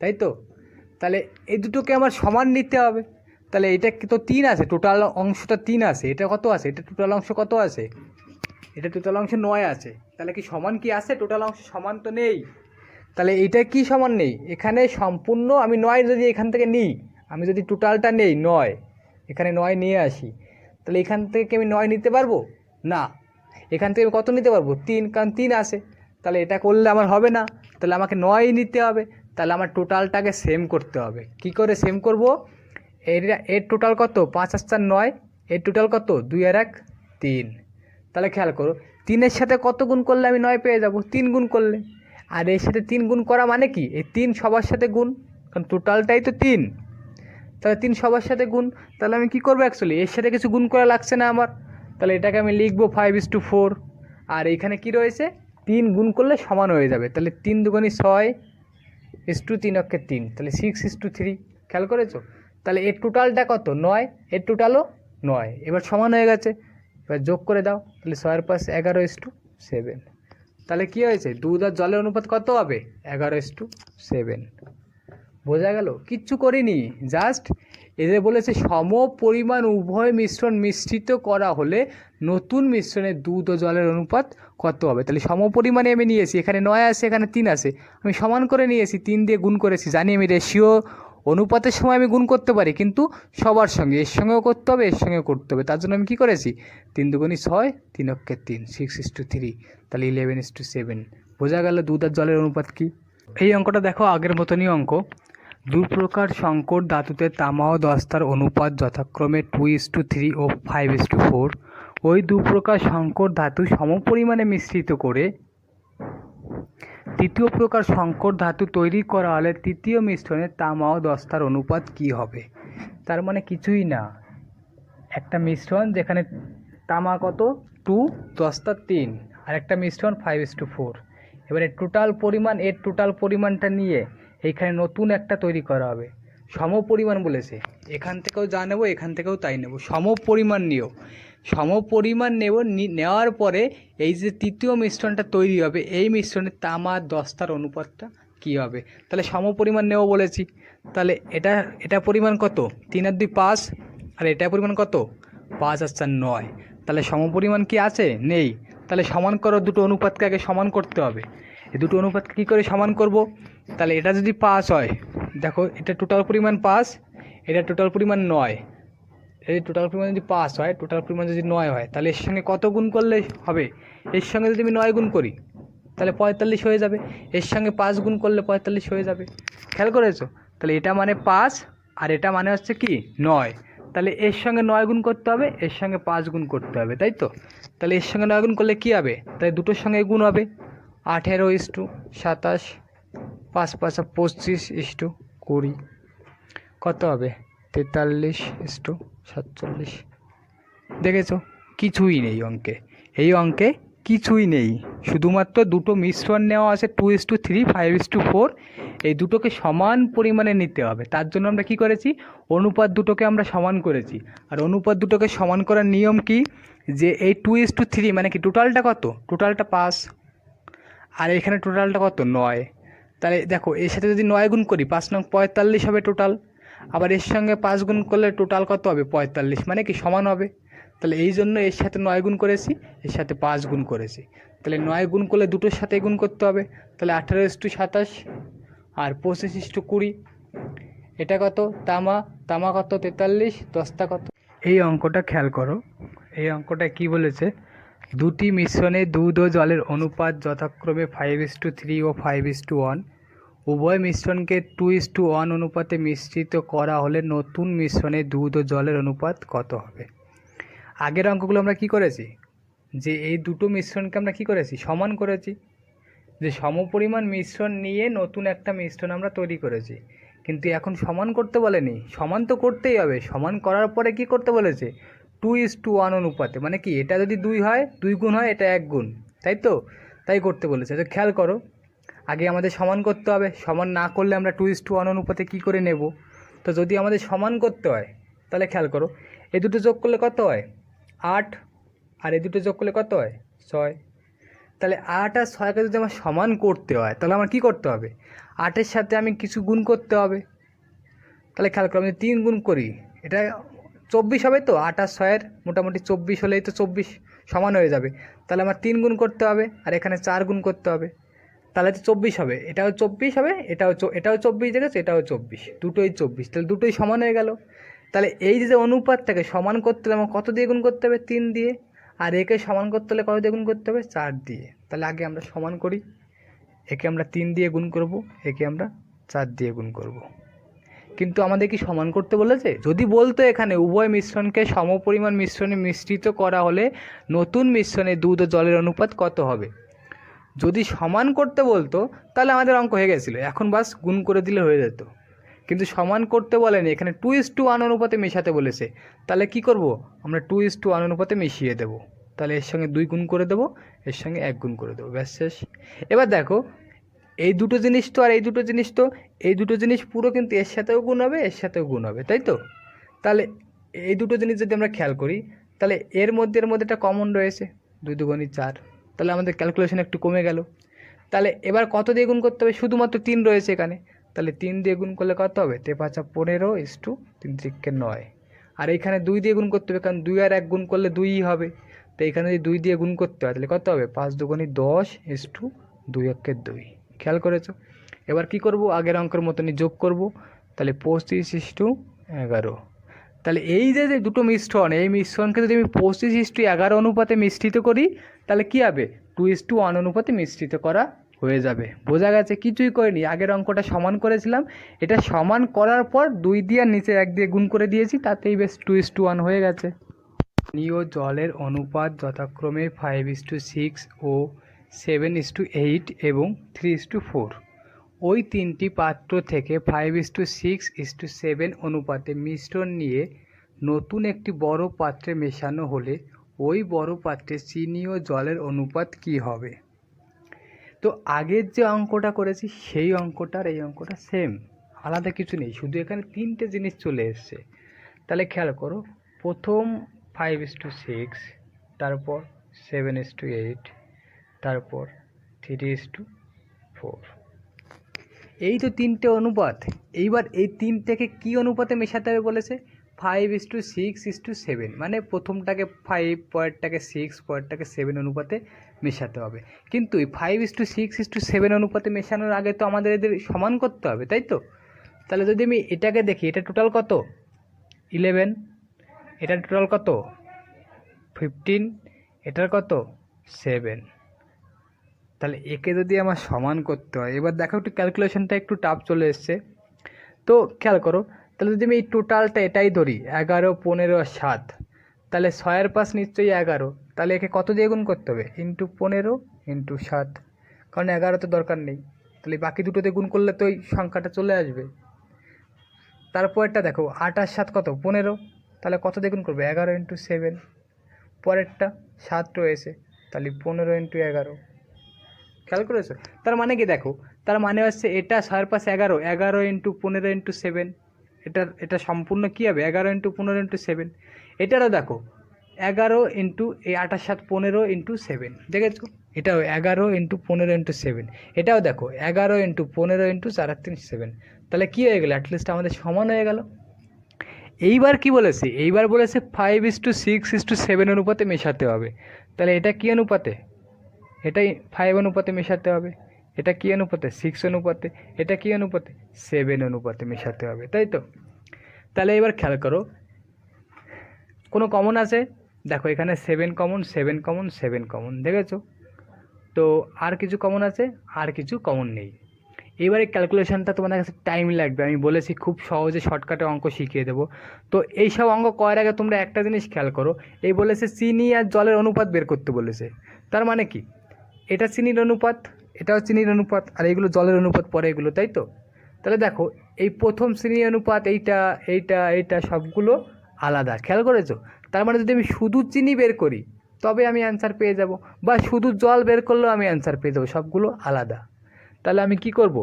তাই তো? তাহলে এই দুটোকে আমার সমান নিতে হবে। তাহলে এটা তো 3 আছে, টোটাল অংশটা 3 আছে, এটা কত আছে, এটা টোটাল অংশ কত আছে, এটা টোটাল অংশ 9 আছে। তাহলে কি সমান কি আছে, টোটাল অংশ সমান তো নেই। তাহলে এটা কি সমান নেই, এখানে সম্পূর্ণ আমি 9 যদি এখান থেকে নিই, আমি যদি টোটালটা নেই 9, এখানে 9 নিয়ে আসি, তাহলে এখান থেকে কি আমি 9 নিতে পারবো না, এখান থেকে আমি কত নিতে পারবো 3, কারণ 3 আছে। তাহলে এটা করলে আমার হবে না, তাহলে আমাকে 9 নিতে হবে। তাহলে আমার টোটালটাকে সেম করতে হবে। কি করে সেম করব, এর টোটাল কত 5 আর 4 9, এর টোটাল কত 2 আর 1 3। তাহলে খেয়াল করো 3-এর সাথে কত গুণ করলে আমি 9 পেয়ে যাব, 3 গুণ করলে। আর এর সাথে 3 গুণ করা মানে কি, এই 3 সবার সাথে গুণ, কারণ টোটালটাই তো 3। তাহলে 3 সবার সাথে গুণ। তাহলে আমি কি করবো, অ্যাকচুয়ালি এর সাথে কিছু গুণ করা লাগছে না আমার। তাহলে এটাকে আমি লিখবো 5:4। আর এইখানে কি রয়েছে 3 গুণ করলে সমান হয়ে যাবে। তাহলে 3 দুগুণে 6:3 অক্ষে 3, তাহলে 6:3। খেয়াল করেছো? তাহলে এর টোটালটা কত 9, এর টোটালও 9। এবার সমান হয়ে গেছে, এবার যোগ করে দাও, তাহলে 6 + 11:7। তাহলে কী হয়েছে, দুধ আর জলের অনুপাত কত হবে 11:7। বোঝা গেল? কিচ্ছু করিনি, জাস্ট এদের বলেছে সম পরিমাণ উভয় মিশ্রণ মিশ্রিত করা হলে নতুন মিশ্রণে দুধ ও জলের অনুপাত কত হবে। তাহলে সম পরিমাণে আমি নিয়েছি, এখানে 9 আছে, এখানে 3 আছে, আমি সমান করে নিয়েছি, 3 দিয়ে গুণ করেছি। জানি আমি রেশিও অনুপাতের সময় আমি গুণ করতে পারি, কিন্তু সবার সঙ্গে, এর সঙ্গেও করতে হবে, এর সঙ্গেও করতে হবে। তার জন্য আমি কী করেছি 3 দুগুণে 6, 3 অক্ষে 3, 6:3, তাহলে 11:7। বোঝা গেল দুধ আর জলের অনুপাত কী। এই অঙ্কটা দেখো আগের মতনই অঙ্ক। দু প্রকার সংকর ধাতুতে তামা ও দস্তার অনুপাত যথাক্রমে 2:3 ও 5:4। ওই দু প্রকার সংকর ধাতু সমপরিমাণে মিশ্রিত করে তৃতীয় প্রকার সংকর ধাতু তৈরি করা হলে তৃতীয় মিশ্রণে তামা ও দস্তার অনুপাত কি হবে। তার মানে কিছুই না, একটা মিশ্রণ যেখানে তামা কত 2, দস্তা 3, আর একটা মিশ্রণ 5:4। এবারে টোটাল পরিমাণ, এর টোটাল পরিমাণটা নিয়ে এইখানে নতুন একটা তৈরি করা হবে। সম পরিমাণ বলেছে, এখান থেকেও যা নেব এখান থেকেও তাই নেব, সম পরিমাণ নিও। সম পরিমাণ নেওয়ার পরে এই যে তৃতীয় মিশ্রণটা তৈরি হবে, এই মিশ্রণে তামা দস্তার অনুপাতটা কী হবে। তাহলে সম পরিমাণ নেব বলেছি, তাহলে এটা পরিমাণ কত 3 আর 2 5, আর এটা পরিমাণ কত 5 আর 4 9। তাহলে সম পরিমাণ কি আছে, নেই। তাহলে সমান করো, দুটো অনুপাতকে আগে সমান করতে হবে। এই দুটো অনুপাতকে কী করে সমান করব? তাহলে এটা যদি 5 হয়, দেখো এটা টোটাল পরিমাণ 5, এটা টোটাল পরিমাণ 9। এই টোটাল পরিমাণ যদি 5 হয়, টোটাল পরিমাণ যদি 9 হয়, তাহলে এর সঙ্গে কত গুণ করলে হবে? এর সঙ্গে যদি আমি 9 গুণ করি তাহলে 45 হয়ে যাবে। এর সঙ্গে 5 গুণ করলে 45 হয়ে যাবে। খেয়াল করেছো? তাহলে এটা মানে 5 আর এটা মানে হচ্ছে কি 9। তাহলে এর সঙ্গে 9 গুণ করতে হবে, এর সঙ্গে 5 গুণ করতে হবে, তাই তো? তাহলে এর সঙ্গে 9 গুণ করলে কী হবে? তাহলে দুটোর সঙ্গে গুণ হবে। 18:27, 5 5 25:20, কত হবে? 43:47। দেখেছো? কিছুই নেই অঙ্কে, এই অঙ্কে কিছুই নেই, শুধুমাত্র দুটো মিশ্রণ নেওয়া আছে 2:3, 5:4। এই দুটোকে সমান পরিমাণে নিতে হবে। তার জন্য আমরা কি করেছি? অনুপাত দুটোকে আমরা সমান করেছি। আর অনুপাত দুটোকে সমান করার নিয়ম কি? যে এই 2:3 মানে কি টোটালটা কত? টোটালটা 5, আর এখানে টোটালটা কত? 9। তাহলে দেখো এর সাথে যদি 9 গুণ করি 5 9 45 হবে টোটাল। আবার এর সঙ্গে 5 গুণ করলে টোটাল কত হবে? 45, মানে কি সমান হবে। তাহলে এই জন্য এর সাথে 9 গুণ করেছি, এর সাথে 5 গুণ করেছি। তাহলে 9 গুণ করলে দুটোর সাথে গুণ করতে হবে। তাহলে 18:27 আর 25:20। এটা কত? তামা কত? 43, দস্তা কত? এই অঙ্কটা খেয়াল করো। এই অঙ্কটা কি বলেছে? দুটি মিশ্রণে দুধ ও জলের অনুপাত যথাক্রমে 5:3 ও 5:1। উভয় মিশ্রণকে 2:1 অনুপাতে মিশ্রিত করা হলে নতুন মিশ্রণে দুধ ও জলের অনুপাত কত হবে? আগের অঙ্কগুলো আমরা কি করেছি? যে এই দুটো মিশ্রণকে আমরা কি করেছি? সমান করেছি। যে সমপরিমাণ মিশ্রণ নিয়ে নতুন একটা মিশ্রণ আমরা তৈরি করেছি। কিন্তু এখন সমান করতে বলেনি, সমান তো করতেই হবে। সমান করার পরে কি করতে বলেছে? 2:1 অনুপাতে, মানে কি এটা যদি 2 হয়, 2 গুণ হয়, এটা 1 গুণ, তাই তো? তাই করতে বলেছে। তো খেয়াল করো, আগে আমাদের সমান করতে হবে। সমান না করলে আমরা 2:1 অনুপাতে কী করে নেব? তো যদি আমাদের সমান করতে হয় তাহলে খেয়াল করো, এই দুটো যোগ করলে কত হয়? 8, আর এই দুটো যোগ করলে কত হয়? 6। তাহলে 8 আর 6কে যদি আমার সমান করতে হয় তাহলে আমার কী করতে হবে? 8-এর সাথে আমি কিছু গুণ করতে হবে। তাহলে খেয়াল করো, আমি 3 গুণ করি, এটা 24 হবে তো? 8 আর 6-এর মোটামুটি 24 হলেই তো 24 সমান হয়ে যাবে। তাহলে আমার 3 গুণ করতে হবে, আর এখানে 4 গুণ করতে হবে। তাহলে তো 24 হবে, এটাও 24 হবে, এটাও 24 দেখেছো, এটাও 24, দুটোই 24। তাহলে দুটোই সমান হয়ে গেল। তাহলে এই যে অনুপাতটাকে সমান করতে হলে আমার কত দিয়ে গুণ করতে হবে? 3 দিয়ে। আর একে সমান করতে হলে কত দিয়ে গুণ করতে হবে? 4 দিয়ে। তাহলে আগে আমরা সমান করি। একে আমরা 3 দিয়ে গুণ করব, একে আমরা 4 দিয়ে গুণ করব। কিন্তু আমাদের কি সমান করতে বলেছে? যদি বলতো এখানে উভয় মিশ্রণকে সমপরিমাণ মিশ্রণে মিশ্রিত করা হলে নতুন মিশ্রণে দুধ ও জলের অনুপাত কত হবে, যদি সমান করতে বলতো তাহলে আমাদের অঙ্ক হয়ে গেছিলো, এখন বাস গুণ করে দিলে হয়ে যেত। কিন্তু সমান করতে বলেনি, এখানে 2:1 অনুপাতে মেশাতে বলেছে। তাহলে কি করব? আমরা 2:1 অনুপাতে মিশিয়ে দেব। তাহলে এর সঙ্গে 2 গুণ করে দেবো, এর সঙ্গে 1 গুণ করে দেবো, ব্যাস শেষ। এবার দেখো, এই দুটো জিনিস তো আর এই দুটো জিনিস তো, এই দুটো জিনিস পুরো কিন্তু এর সাথেও গুণ হবে, এর সাথেও গুণ হবে, তাই তো? তাহলে এই দুটো জিনিস যদি আমরা খেয়াল করি, তাহলে এর মধ্যে একটা কমন রয়েছে, 2 2 4। তাহলে আমাদের ক্যালকুলেশন একটু কমে গেল। তাহলে এবার কত দিয়ে গুণ করতে হবে? শুধুমাত্র 3 রয়েছে এখানে, তাহলে 3 দিয়ে গুণ করলে কত হবে? 15:3 আর এইখানে 2 দিয়ে গুণ করতে হবে, কারণ 2 আর 1 গুণ করলে 2ই হবে। তো এখানে যদি 2 দিয়ে গুণ করতে হয় তাহলে কত হবে? 5 2 10:2 2। খেয়াল করেছো? এবার কি করব? আগের অঙ্কের মতনই যোগ করব। তাহলে 25:11। তাহলে এই যে দুটো মিশ্রণ, এই মিশ্রণকে যদি আমি 25:11 অনুপাতে মিশ্রিত করি তাহলে কী হবে? 2:1 অনুপাতে মিশ্রিত করা হয়ে যাবে। বোঝা গেছে? কিছুই করিনি, আগের অঙ্কটা সমান করেছিলাম, এটা সমান করার পর 2 দিয়ে আর নিচে 1 দিয়ে গুণ করে দিয়েছি, তাতেই বেশ 2:1 হয়ে গেছে। পানি ও জলের অনুপাত যথাক্রমে 5:6 ও 7:8 এবং 3:4। ওই তিনটি পাত্র থেকে 5:6:7 অনুপাতে মিশ্রণ নিয়ে নতুন একটি বড় পাত্রে মেশানো হলে ওই বড় পাত্রে চিনি ও জলের অনুপাত কী হবে? তো আগের যে অঙ্কটা করেছি সেই অঙ্কটার এই অঙ্কটা সেম, আলাদা কিছু নেই, শুধু এখানে 3টে জিনিস চলে এসছে। তাহলে খেয়াল করো, প্রথম 5:6, তারপর 7:8, তারপর 3:4। এই তো 3টে অনুপাত। এইবার এই 3টেকে কী অনুপাতে মেশাতে হবে বলেছে? 5:6:7, মানে প্রথমটাকে 5, পরেরটাকে 6, পরেরটাকে 7 অনুপাতে মেশাতে হবে। কিন্তু এই 5:6:7 অনুপাতে মেশানোর আগে তো আমাদের এদের সমান করতে হবে, তাই তো? তাহলে যদি আমি এটাকে দেখি, এটা টোটাল কত? 11, এটার টোটাল কত? 15, এটার কত? 7। তাহলে একে যদি আমার সমান করতে হয়, এবার দেখো একটু ক্যালকুলেশনটা একটু টাফ চলে এসছে। তো খেয়াল করো, তাহলে যদি আমি এই টোটালটা এটাই ধরি 11, 15 আর 7, তাহলে 6-এর পাশ নিশ্চয়ই 11, তাহলে একে কত দিয়ে গুণ করতে হবে? ইন্টু 15 ইন্টু 7, কারণ 11 তো দরকার নেই, তাহলে বাকি দুটোতে গুণ করলে তো ওই সংখ্যাটা চলে আসবে। তারপরেরটা দেখো 8 আর 7 কত? 15, তাহলে কত দিয়ে গুণ করবে? 11 ইন্টু 7। পরেরটা 7 রয়েছে, তাহলে 15 ইন্টু 11। খেয়াল করেছো? তার মানে কি দেখো, তার মানে হচ্ছে এটা 6-এর পাশে 11, 11 ইন্টু 15 ইন্টু 7, এটা সম্পূর্ণ কী হবে? 11 ইন্টু 15 ইন্টু 7। এটারও দেখো 11 ইন্টু এই 8 আর 7 15 ইন্টু 7, দেখেছো? এটাও 11 ইন্টু 15 ইন্টু 7। এটাও দেখো 11 ইন্টু 15 ইন্টু 4 আর 3 7। তাহলে কী হয়ে গেলো? অ্যাটলিস্ট আমাদের সমান হয়ে গেল। এইবার কি বলেছে? এইবার বলেছে 5:6:7 অনুপাতে মেশাতে হবে। তাহলে এটা কী অনুপাতে? এটাই 5 অনুপাতে মেশাতে হবে। এটা কী অনুপাতে? 6 অনুপাতে। এটা কী অনুপাতে? 7 অনুপাতে মেশাতে হবে, তাই তো? তাহলে এবার খেয়াল করো, কোনো কমন আছে? দেখো এখানে 7 কমন, 7 কমন, 7 কমন, দেখেছো? তো আর কিছু কমন আছে? আর কিছু কমন নেই। এবারে ক্যালকুলেশনটা তোমাদের কাছে টাইম লাগবে, আমি বলেছি খুব সহজে শর্টকাটে অঙ্ক শিখিয়ে দেবো। তো এই সব অঙ্ক করার আগে তোমরা একটা জিনিস খেয়াল করো, এই বলেছে চিনি আর জলের অনুপাত বের করতে বলেছে। তার মানে কি? এটা চিনির অনুপাত, এটাও চিনির অনুপাত, আর এইগুলো জলের অনুপাত পরে এগুলো, তাই তো? তাহলে দেখো এই প্রথম চিনির অনুপাত, এইটা এইটা এইটা সবগুলো আলাদা, খেয়াল করেছো? তার মানে যদি আমি শুধু চিনি বের করি তবে আমি অ্যান্সার পেয়ে যাব, বা শুধু জল বের করলেও আমি অ্যান্সার পেয়ে যাবো, সবগুলো আলাদা। তাহলে আমি কি করব?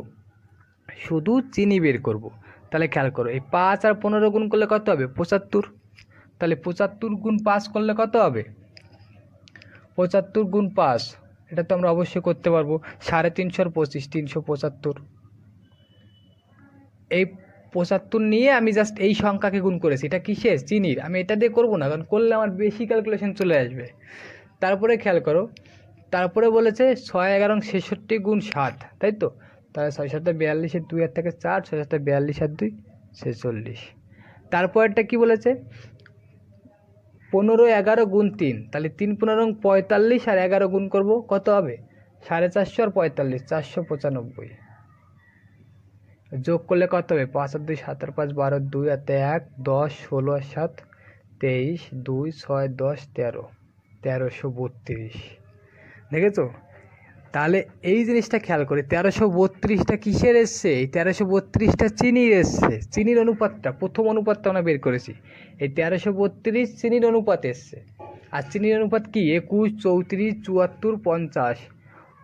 শুধু চিনি বের করব। তাহলে খেয়াল করো, এই 5 আর 15 গুণ করলে কত হবে? 75। তাহলে 75 গুণ 5 করলে কত হবে? 75 গুণ 5, এটা তো আমরা অবশ্যই করতে পারবো। 350 আর 25, 375। এই 75 নিয়ে আমি জাস্ট এই সংখ্যাকে গুণ করেছি, এটা কিসের? চিনির। আমি এটা দিয়ে করবো না, কারণ করলে আমার বেশি ক্যালকুলেশন চলে আসবে। তারপরে খেয়াল করো, তারপরে বলেছে 6, 11, 66 গুণ 7, তাই তো? তাহলে 6 7 42 এর 2 আর থেকে 4, 6 7 42 আর 2 46। তারপরটা কি বলেছে? 15, 11 গুণ 3, তাহলে 3 15 45, আর 11 গুণ করবো, কত হবে? 450 আর 45, 495। যোগ করলে কত হবে? 5 আর 2 7 আর 5 12, 2 আর 1 10, 16 আর 7 23, 2 6 10 13, 1332। দেখেছো? তাহলে এই জিনিসটা খেয়াল করি, 1332টা কিসের এসছে? এই 1332টা চিনির এসছে, চিনির অনুপাতটা, প্রথম অনুপাতটা আমরা বের করেছি। এই 1332 চিনির অনুপাত এসছে। আর চিনির অনুপাত কি? 21, 34, 74, 50।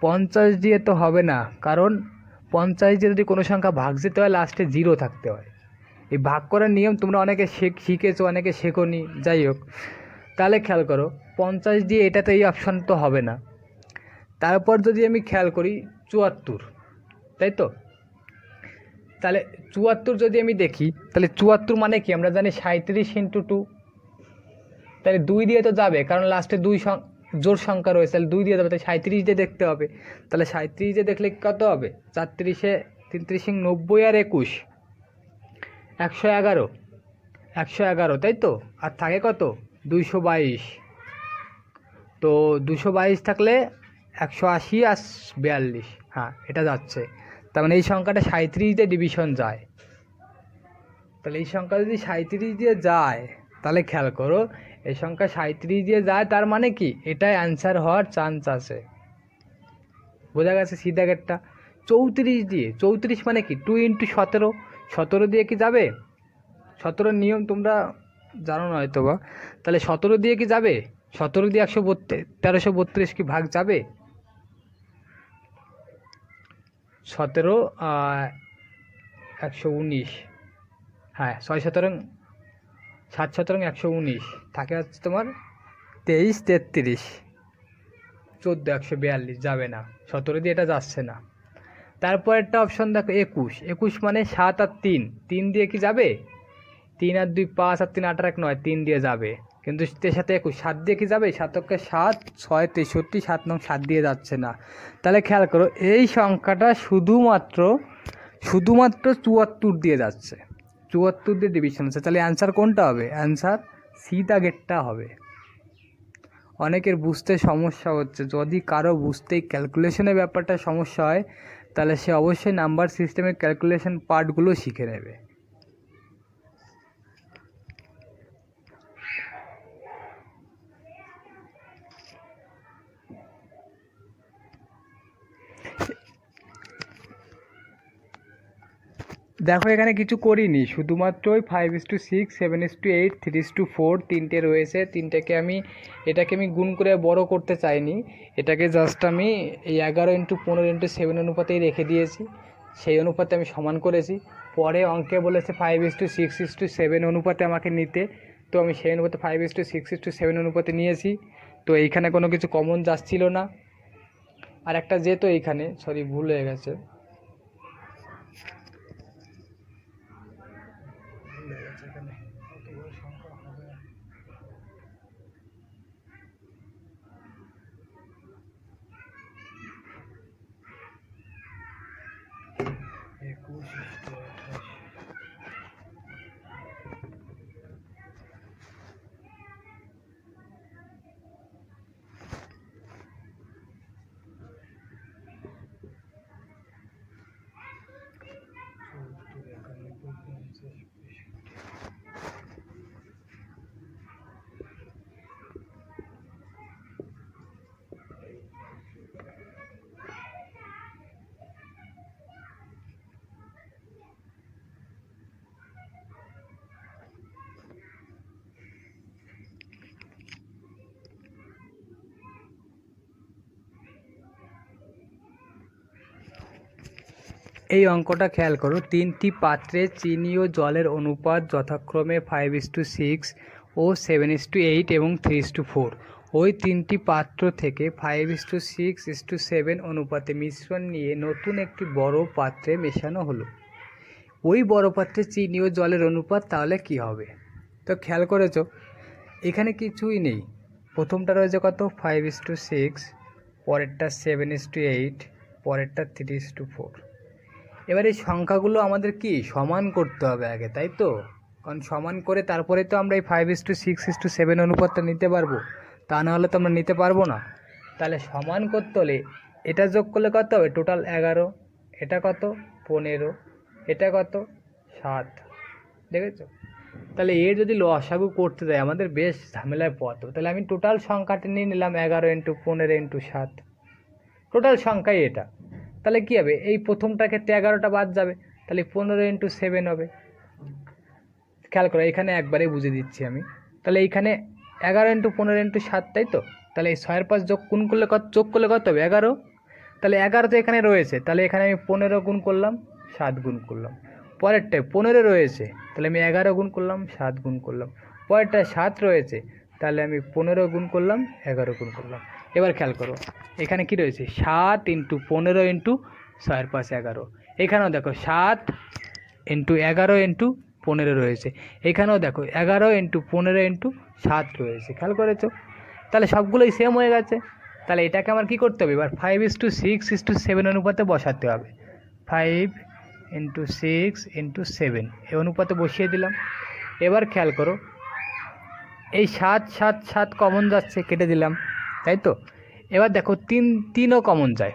50 দিয়ে তো হবে না, কারণ 50 দিয়ে যদি কোনো সংখ্যা ভাগ যেতে হয় লাস্টে 0 থাকতে হয়। এই ভাগ করার নিয়ম তোমরা অনেকে শিখেছো, অনেকে শেখোনি, যাই হোক। তাহলে খেয়াল করো, 50 দিয়ে এটাতে এই অপশান তো হবে না। তারপর যদি আমি খেয়াল করি 74, তাই তো? তাহলে 74 যদি আমি দেখি, তাহলে 74 মানে কি? আমরা জানি 37 ইন্টু 2, তাহলে 2 দিয়ে তো যাবে, কারণ লাস্টে 2 জোড় সংখ্যা রয়েছে, তাহলে 2 দিয়ে যাবে, তাই 37 দিয়ে দেখতে হবে। তাহলে 37 দিয়ে দেখলে কত হবে? 4 3 33 90 আর 21 111, 111, তাই তো? আর থাকে কত? 222। তো 222 থাকলে 180 আর 42, হ্যাঁ এটা যাচ্ছে। তার মানে এই সংখ্যাটা 37 দিয়ে ডিভিশন যায়। তাহলে এই সংখ্যা যদি 37 দিয়ে যায়, তাহলে খেয়াল করো, এই সংখ্যা 37 দিয়ে যায়, তার মানে কি? এটাই অ্যান্সার হওয়ার চান্স আছে। বোঝা গেছে? সিধা গেটটা 34 দিয়ে, 34 মানে কি? 2 ইন্টু 17, 17 দিয়ে কি যাবে? 17 নিয়ম তোমরা জানো না হয়তো বা। তাহলে 17 দিয়ে কি যাবে? 17 দিয়ে 1332 কি ভাগ যাবে? 17 119, হ্যাঁ 6 17 7 17 119, থাকে হচ্ছে তোমার 23 33 14 142, যাবে না, 17 দিয়ে এটা যাচ্ছে না। তারপর একটা অপশন দেখো 21, 21 মানে 7 আর 3, 3 দিয়ে কি যাবে? 3 আর 2 5 আর 3 8 আর 1 9, 3 দিয়ে যাবে, কিন্তু এর সাথে 21 7 দিয়ে কি যাবে, 7 × 7 6 63, 7 9 7 দিয়ে যাচ্ছে না। তাহলে খেয়াল করো এই সংখ্যাটা শুধুমাত্র 74 দিয়ে যাচ্ছে, 74 দিয়ে ডিভিশন আছে। তাহলে অ্যান্সার কোনটা হবে? অ্যান্সার সি দাগেরটা হবে। অনেকের বুঝতে সমস্যা হচ্ছে, যদি কারো বুঝতে ক্যালকুলেশনের ব্যাপারটা সমস্যা হয় তাহলে সে অবশ্যই নাম্বার সিস্টেমের ক্যালকুলেশন পার্টগুলো শিখে নেবে। দেখো এখানে কিছু করিনি, শুধুমাত্র ওই 5:6, 7:8, 3:4 তিনটে রয়েছে, এটাকে আমি গুণ করে বড় করতে চাইনি, এটাকে জাস্ট আমি এই 11 × 15 × 7 অনুপাতেই রেখে দিয়েছি, সেই অনুপাতে আমি সমান করেছি। পরে অঙ্কে বলেছে 5:6:7 অনুপাতে আমাকে নিতে, তো আমি সেই অনুপাতে 5:6:7 অনুপাতে নিয়েছি। তো এইখানে কোনো কিছু কমন যাচ্ছিল না। আর একটা যেহেতু এইখানে ভুল হয়ে গেছে, এই অঙ্কটা খেয়াল করো, 3টি পাত্রে চিনি ও জলের অনুপাত যথাক্রমে 5:6 ও 7:8 এবং 3:4। ওই 3টি পাত্র থেকে 5:6:7 অনুপাতে মিশ্রণ নিয়ে নতুন একটি বড় পাত্রে মেশানো হলো। ওই বড় পাত্রে চিনি ও জলের অনুপাত তাহলে কি হবে? তো খেয়াল করেছো এখানে কিছুই নেই, প্রথমটা রয়েছে কত 5:6, পরেরটা 7:8, পরেরটা 3:4। এবার এই সংখ্যাগুলো আমাদের কি সমান করতে হবে আগে, তাই তো? কারণ সমান করে তারপরে তো আমরা এই 5:6:7 অনুপাতটা নিতে পারবো, তা না হলে তো আমরা নিতে পারবো না। তাহলে সমান করতে হলে এটা যোগ করলে কত হবে? টোটাল 11, এটা কত 15, এটা কত 7, দেখেছো? তাহলে এর যদি লসাগু করতে যায় আমাদের বেশ ঝামেলায় পড়তে হবে। তাহলে আমি টোটাল সংখ্যাটা নিয়ে নিলাম 11 × 15 × 7, টোটাল সংখ্যাই এটা। তাহলে কী হবে? এই প্রথমটার ক্ষেত্রে 11টা বাদ যাবে, তাহলে 15 × 7 হবে। খেয়াল করো এখানে একবারেই বুঝে দিচ্ছি আমি। তাহলে এইখানে 11 × 15 × 7, তাই তো? তাহলে এই 6 এর পাশ যোগ করলে কত হবে? 11। তাহলে 11 তো এখানে রয়েছে, তাহলে এখানে আমি 15 গুণ করলাম, 7 গুণ করলাম। পরেরটায় 15 রয়েছে, তাহলে আমি 11 গুণ করলাম, 7 গুণ করলাম। পরেরটায় 7 রয়েছে, তাহলে আমি 15 গুণ করলাম, 11 গুণ করলাম। এবার খেয়াল করো এখানে কি রয়েছে? 7 × 15 × 6 × 5 11। এখানেও দেখো 7 × 11 × 15 রয়েছে, এখানেও দেখো 11 × 15 × 7 রয়েছে। খেয়াল করেছো? তাহলে সবগুলোই সেম হয়ে গেছে। তাহলে এটাকে আমার কি করতে হবে? এবার 5:6:7 অনুপাতে বসাতে হবে। 5 × 6 × 7 এই অনুপাতে বসিয়ে দিলাম। এবার খেয়াল করো এই 7 7 7 কমন যাচ্ছে, কেটে দিলাম, তাই তো? এবার দেখো 3ও কমন যায়।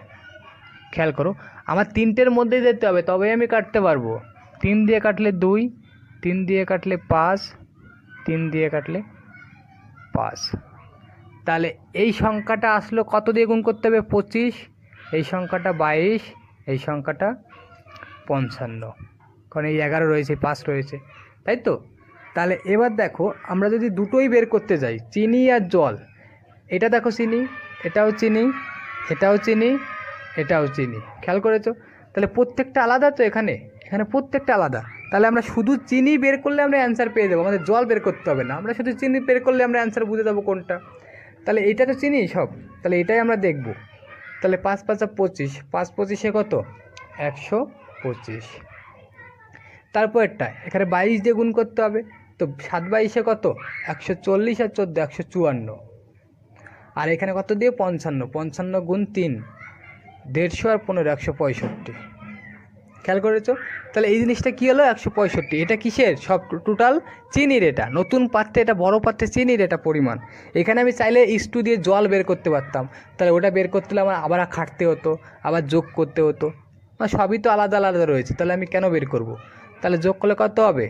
খেয়াল করো আমার 3টের মধ্যেই যেতে হবে, তবে আমি কাটতে পারবো। 3 দিয়ে কাটলে 2, 3 দিয়ে কাটলে 5, 3 দিয়ে কাটলে 5। তাহলে এই সংখ্যাটা আসলো কত দিয়ে গুণ করতে হবে? 25, এই সংখ্যাটা 22, এই সংখ্যাটা 55, কারণ এই 11 রয়েছে, 5 রয়েছে, তাই তো? তাহলে এবার দেখো আমরা যদি দুটোই বের করতে যাই, চিনি আর জল, এটা দেখো চিনি, এটাও চিনি, এটাও চিনি, এটাও চিনি। খেয়াল করেছো? তাহলে প্রত্যেকটা আলাদা তো, এখানে প্রত্যেকটা আলাদা। তাহলে আমরা শুধু চিনি বের করলে আমরা অ্যান্সার পেয়ে যাবো, আমাদের জল বের করতে হবে না। আমরা শুধু চিনি বের করলে আমরা অ্যান্সার বুঝে যাবো কোনটা। তাহলে এইটা তো চিনি সব, তাহলে এটাই আমরা দেখব। তাহলে 5 × 5 = 25, 5 × 25 কত? 125। তারপরেরটা এখানে 22 দিয়ে গুণ করতে হবে, তো 7 22 কত 140 আর 14 154, আর এখানে কত দিয়ে 55, 55 গুণ 3 150 আর 15 165। খেয়াল করেছো? তাহলে এই জিনিসটা কী হলো 165, এটা কিসের সব টোটাল চিনির, এটা নতুন পাত্রে, এটা বড় পাত্রে চিনির এটা পরিমাণ। এখানে আমি চাইলে ইস্টু দিয়ে জল বের করতে পারতাম, তাহলে ওটা বের করতে হলে আমার আবার খাটতে হতো, আবার যোগ করতে হতো, সবই তো আলাদা আলাদা রয়েছে, তাহলে আমি কেন বের করব? তাহলে যোগ করলে কত হবে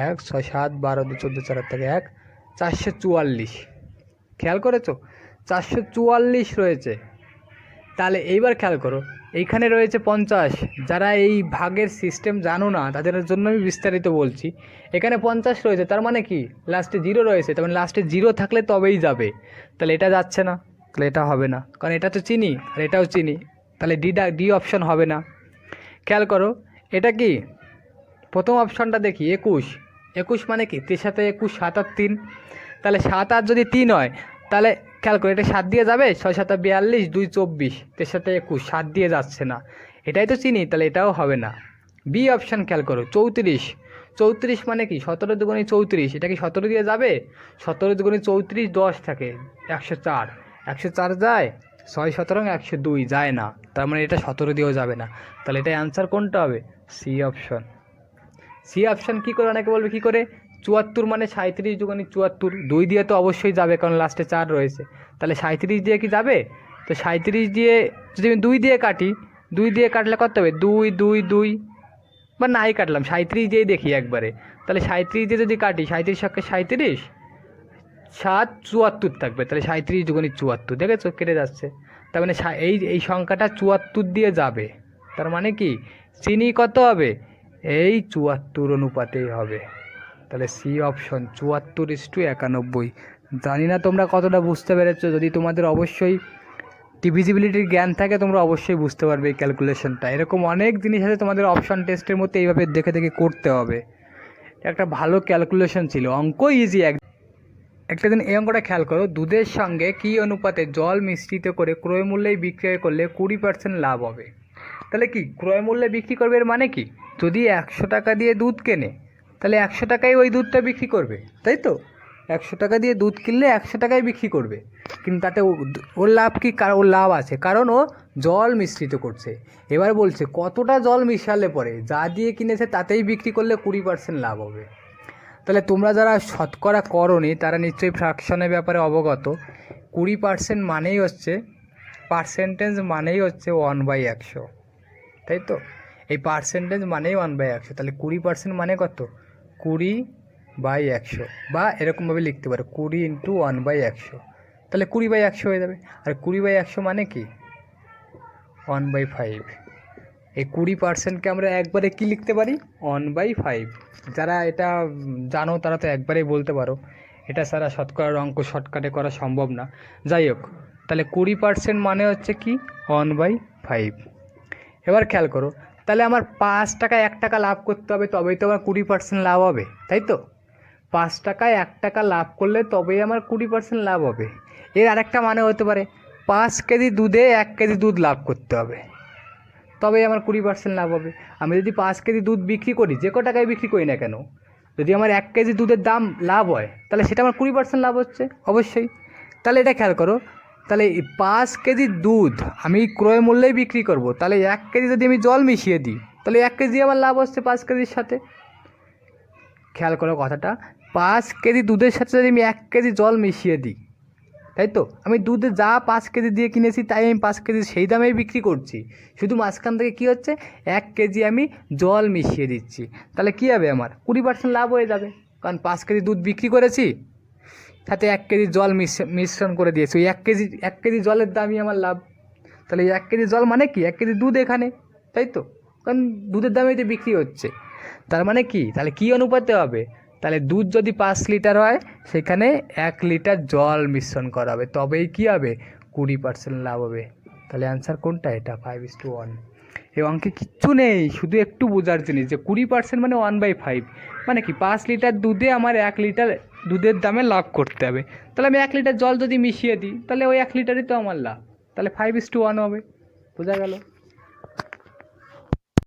1 6 7 12 2 14 4 থেকে 1 444। খেয়াল করেছো? 444 রয়েছে। তাহলে এইবার খেয়াল করো, এইখানে রয়েছে 50। যারা এই ভাগের সিস্টেম জানো না তাদের জন্য আমি বিস্তারিত বলছি। এখানে 50 রয়েছে, তার মানে কি লাস্টে 0 রয়েছে, তার মানে লাস্টে 0 থাকলে তবেই যাবে। তাহলে এটা যাচ্ছে না, তাহলে এটা হবে না, কারণ এটা তো চিনি আর এটাও চিনি, তাহলে ডি অপশন হবে না। খেয়াল করো, এটা কি প্রথম অপশনটা দেখি 21, 21 মানে কি 3 সাথে 21 7 আর 3, তাহলে 7 আর যদি 3 হয় তাহলে খেয়াল করো এটা 7 দিয়ে যাবে, 6 7 42 2 24, 3 সাথে 21 7 দিয়ে যাচ্ছে না, এটাই তো চিনি, তাহলে এটাও হবে না। বি অপশান খেয়াল করো 34, 34 মানে কি 17 দুগুণে 34, এটা কি 17 দিয়ে যাবে, 17 দুগুণে 34 10 থাকে 104, 104 যায় 6 17 102 যায় না, তার মানে এটা 17 দিয়েও যাবে না, তাহলে এটাই আনসার কোনটা হবে সি অপশন। সি অপশান কী করে, অনেকে বলবে কী করে, 74 মানে 37 দুগুণে 74, 2 দিয়ে তো অবশ্যই যাবে কারণ লাস্টে 4 রয়েছে, তাহলে 37 দিয়ে কি যাবে, তো 37 দিয়ে যদি আমি 2 দিয়ে কাটি, 2 দিয়ে কাটলে কত হবে 2 2 2, বা নাই কাটলাম 37 দিয়েই দেখি একবারে, তাহলে 37 দিয়ে যদি কাটি 37 সাথে 37 7 74 থাকবে, তাহলে 37 দুগুণে 74, দেখেছো কেটে যাচ্ছে, তার মানে এই সংখ্যাটা 74 দিয়ে যাবে, তার মানে কি চিনি কত হবে এই 74 অনুপাতেই হবে, তাহলে সি অপশন 74:91। জানি না তোমরা কতটা বুঝতে পেরেছো, যদি তোমাদের অবশ্যই ডিভিজিবিলিটির জ্ঞান থাকে তোমরা অবশ্যই বুঝতে পারবে এই ক্যালকুলেশনটা। এরকম অনেক জিনিস আছে তোমাদের অপশন টেস্টের মধ্যে এইভাবে দেখে দেখে করতে হবে, একটা ভালো ক্যালকুলেশন ছিল, অঙ্ক ইজি। একটা দিন এই অঙ্কটা খেয়াল করো, দুধের সঙ্গে কী অনুপাতে জল মিশ্রিত করে ক্রয় মূল্যে বিক্রয় করলে 20% লাভ হবে। তাহলে কি ক্রয় মূল্যে বিক্রি করবে, এর মানে কি যদি 100 টাকা দিয়ে দুধ কেনে তাহলে 100 টাকায় ওই দুধটা বিক্রি করবে, তাই তো 100 টাকা দিয়ে দুধ কিনলে 100 টাকায় বিক্রি করবে, কিন্তু তাতে ওর লাভ কি, ওর লাভ আছে কারণ ও জল মিশ্রিত করছে। এবার বলছে কতটা জল মিশালে পরে যা দিয়ে কিনেছে তাতেই বিক্রি করলে 20% লাভ হবে। তাহলে তোমরা যারা শতকরা করনি তারা নিশ্চয়ই ফ্র্যাকশনের ব্যাপারে অবগত। 20% মানেই হচ্ছে, পার্সেন্টেজ মানেই হচ্ছে 1/100, তাই তো এই পার্সেন্টেজ মানেই 1/100, তাহলে 20% মানে কত 20/100, বা এরকমভাবে লিখতে পারো 20 × 1/100, তাহলে 20/100 হয়ে যাবে। আর 20/100 মানে কি 1/5, এই 20%কে আমরা একবারে কি লিখতে পারি 1/5। যারা এটা জানো তারা তো একবারেই বলতে পারো, এটা ছাড়া শতকরার অঙ্ক শর্টকাটে করা সম্ভব না। যাই হোক, তাহলে 20% মানে হচ্ছে কি 1/5। এবার খেয়াল করো, তাহলে আমার 5 টাকায় 1 টাকা লাভ করতে হবে তবেই তো আমার 20% লাভ হবে, তাই তো 5 টাকায় 1 টাকা লাভ করলে তবেই আমার 20% লাভ হবে। এর আরেকটা মানে হতে পারে 5 কেজি দুধে 1 কেজি দুধ লাভ করতে হবে, তবেই আমার 20% লাভ হবে। আমি যদি 5 কেজি দুধ বিক্রি করি, যে ক টাকায় বিক্রি করি না কেন, যদি আমার 1 কেজি দুধের দাম লাভ হয় তাহলে সেটা আমার 20% লাভ হচ্ছে অবশ্যই। তাহলে এটা খেয়াল করো, তাহলে 5 কেজি দুধ আমি ক্রয় মূল্যেই বিক্রি করব, তাহলে 1 কেজি যদি আমি জল মিশিয়ে দিই তাহলে 1 কেজি আমার লাভ হচ্ছে 5 কেজির সাথে। খেয়াল করো কথাটা, 5 কেজি দুধের সাথে যদি আমি 1 কেজি জল মিশিয়ে দিই, তাই তো আমি দুধে যা 5 কেজি দিয়ে কিনেছি তাই আমি 5 কেজি সেই দামেই বিক্রি করছি, শুধু মাঝখান থেকে কী হচ্ছে 1 কেজি আমি জল মিশিয়ে দিচ্ছি, তাহলে কী হবে আমার 20% লাভ হয়ে যাবে, কারণ 5 কেজি দুধ বিক্রি করেছি সাথে 1 কেজি জল মিশ্রণ করে দিয়েছি, ওই 1 কেজি জলের দামই আমার লাভ। তাহলে 1 কেজি জল মানে কি 1 কেজি দুধ এখানে, তাই তো কারণ দুধের দামেই তো বিক্রি হচ্ছে, তার মানে কি তাহলে কী অনুপাতে হবে, তাহলে দুধ যদি 5 লিটার হয় সেখানে 1 লিটার জল মিশ্রণ করা হবে, তবেই কী হবে 20% লাভ হবে। তাহলে অ্যান্সার কোনটা, এটা 5:1। এই অঙ্কে কিচ্ছু নেই, শুধু একটু বোঝার জিনিস যে 20% মানে 1/5, মানে কি 5 লিটার দুধে আমার 1 লিটার দুধের দামে লাভ করতে হবে, তাহলে আমি 1 লিটার জল যদি মিশিয়ে দিই তাহলে ওই 1 লিটারই তো আমার লাভ, তাহলে 5:1 হবে। বোঝা গেল।